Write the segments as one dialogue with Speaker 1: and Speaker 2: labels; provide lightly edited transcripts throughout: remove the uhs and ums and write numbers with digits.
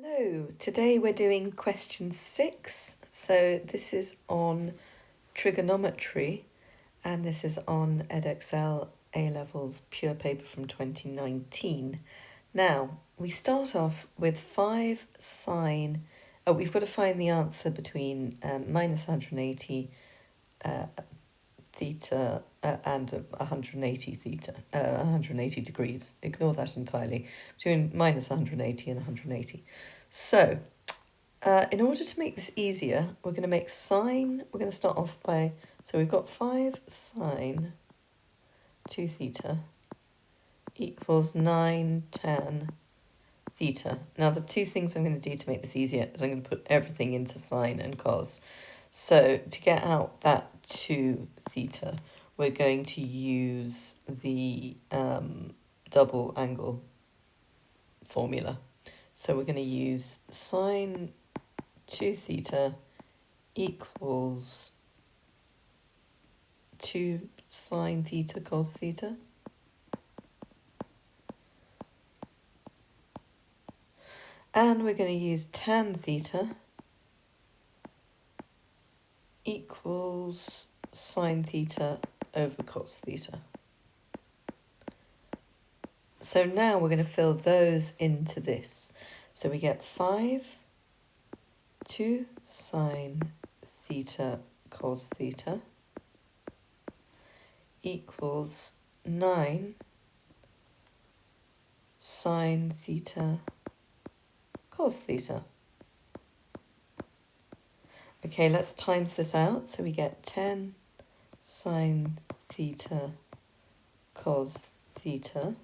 Speaker 1: Hello, today we're doing question 6. So this is on trigonometry and this is on Edexcel A-Levels pure paper from 2019. Now, we start off with 5 sine, we've got to find the answer between minus 180 theta and 180 theta, 180 degrees. Ignore that entirely. Between minus 180 and 180. So, in order to make this easier, we're going to make sine. We're going to start off by, so we've got 5 sine 2 theta equals 9 tan theta. Now, the two things I'm going to do to make this easier is I'm going to put everything into sine and cos. So to get out that 2 theta, we're going to use the double angle formula. So we're going to use sine 2 theta equals 2 sine theta cos theta. And we're going to use tan theta equals sine theta over cos theta. So now we're going to fill those into this. So we get 5, 2 sine theta cos theta equals 9 sine theta cos theta. Okay, let's times this out. So we get 10 sine theta cos theta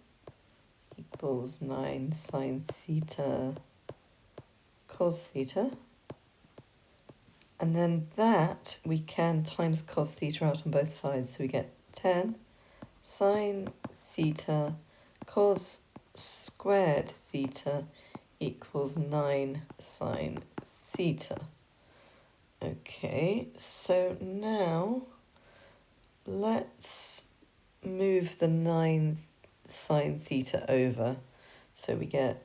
Speaker 1: equals 9 sine theta cos theta. And then that we can times cos theta out on both sides. So we get 10 sine theta cos squared theta equals 9 sine theta. Okay, so now let's move the 9 sine theta over. So we get,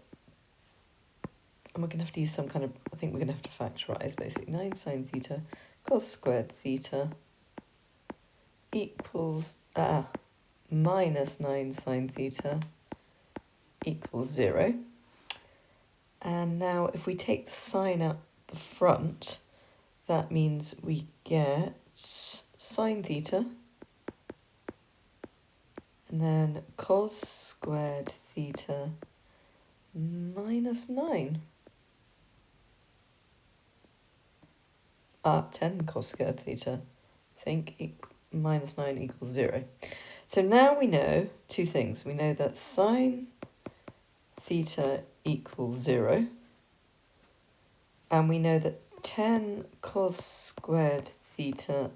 Speaker 1: and we're going to have to use some kind of, I think we're going to have to factorise basically. 9 sine theta cos squared theta equals, minus 9 sine theta equals 0. And now if we take the sine out the front, that means we get sine theta and then cos squared theta minus 9. 10 cos squared theta, I think, minus 9 equals 0. So now we know two things. We know that sine theta equals 0, and we know that 10 cos squared theta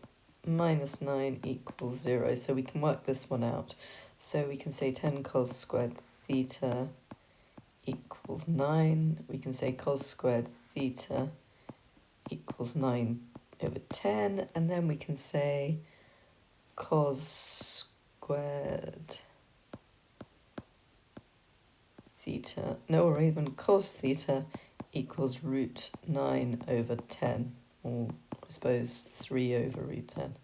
Speaker 1: minus 9 equals 0. So we can work this one out. So we can say 10 cos squared theta equals 9. We can say cos squared theta equals 9 over 10. And then we can say cos squared theta, no, or even cos theta equals root 9 over 10, or I suppose 3 over root 10.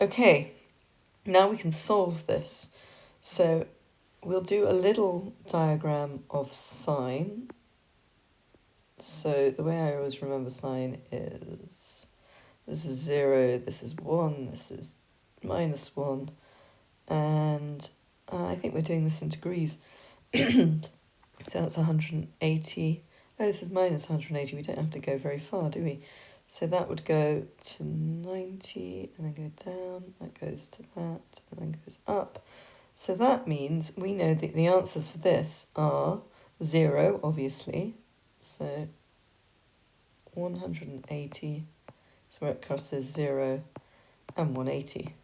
Speaker 1: Okay, now we can solve this. So we'll do a little diagram of sine. So the way I always remember sine is, this is 0, this is 1, this is minus 1, and I think we're doing this in degrees. So that's 180. Oh, this is minus 180. We don't have to go very far, do we? So that would go to 90 and then go down. That goes to that and then goes up. So that means we know that the answers for this are 0, obviously. So 180. So where it crosses 0 and 180.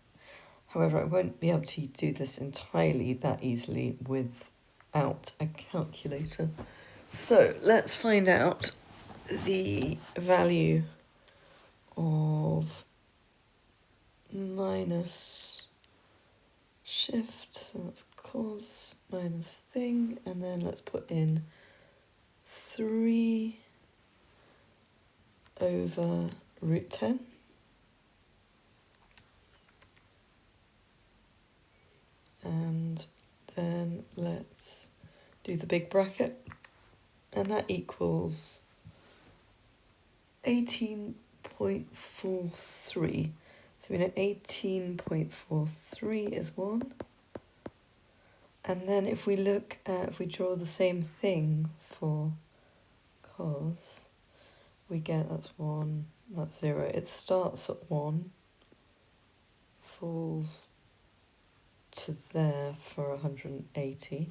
Speaker 1: However, I won't be able to do this entirely that easily without a calculator. So let's find out the value of minus shift, so that's cos minus thing, and then let's put in 3 over root 10. And then let's do the big bracket. And that equals 18.43. So we know 18.43 is 1. And then if we look at, if we draw the same thing for cos, we get that's 1, that's 0. It starts at 1, falls to there for 180.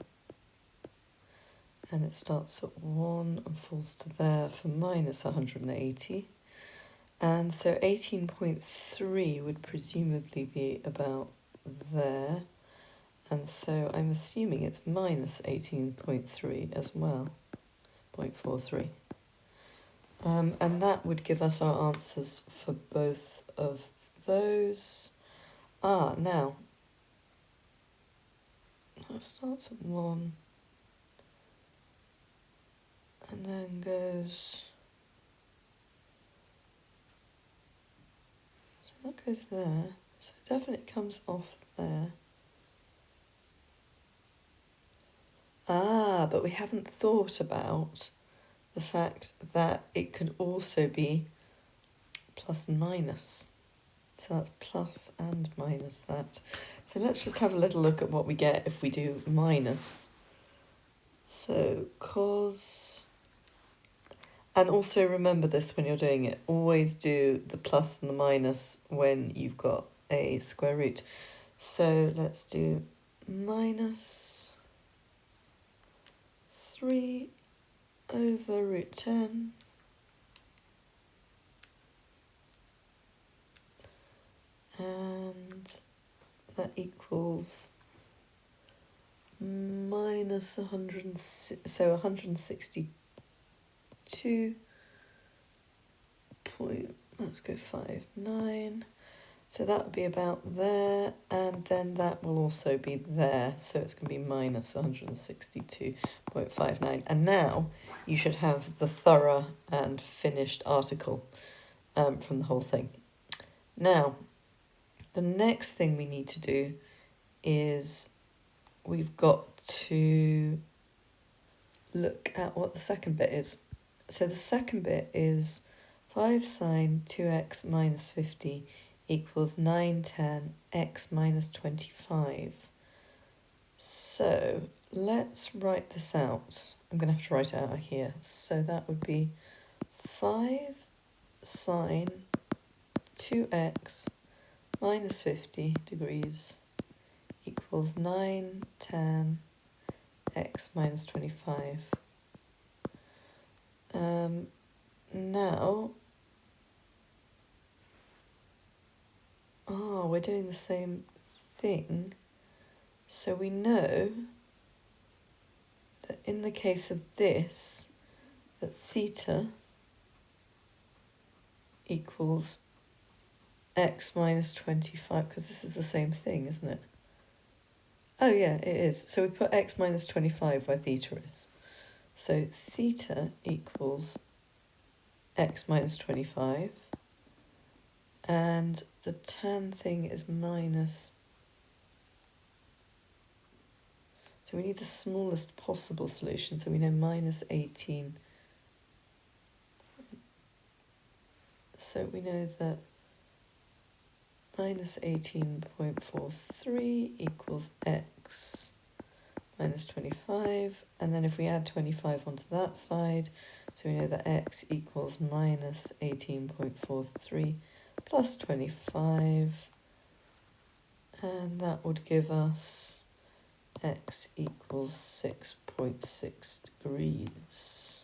Speaker 1: And it starts at 1 and falls to there for minus 180. And so 18.3 would presumably be about there. And so I'm assuming it's minus 18.3 as well, 0.43. And that would give us our answers for both of those. Now, it starts at 1 and then goes, so that goes there, so it definitely comes off there. But we haven't thought about the fact that it could also be plus and minus. So that's plus and minus that. So let's just have a little look at what we get if we do minus. So cos, and also remember this when you're doing it, always do the plus and the minus when you've got a square root. So let's do minus 3 over root 10 and that equals minus 162 point, let's go 59. So that would be about there, and then that will also be there. So it's going to be minus 162.59. And now you should have the thorough and finished article from the whole thing. Now, the next thing we need to do is we've got to look at what the second bit is. So the second bit is 5 sine 2x minus 50 equals 9 tan x minus 25. So let's write this out. I'm going to have to write it out here. So that would be 5 sine 2x minus 50 degrees equals 9 tan x minus 25. Now, we're doing the same thing. So we know that in the case of this, that theta equals x minus 25, because this is the same thing, isn't it? Oh yeah, it is. So we put x minus 25 where theta is. So theta equals x minus 25. And the tan thing is minus. So we need the smallest possible solution. So we know minus 18. So we know that minus 18.43 equals x minus 25. And then if we add 25 onto that side, so we know that x equals minus 18.43 plus 25. And that would give us x equals 6.6 degrees.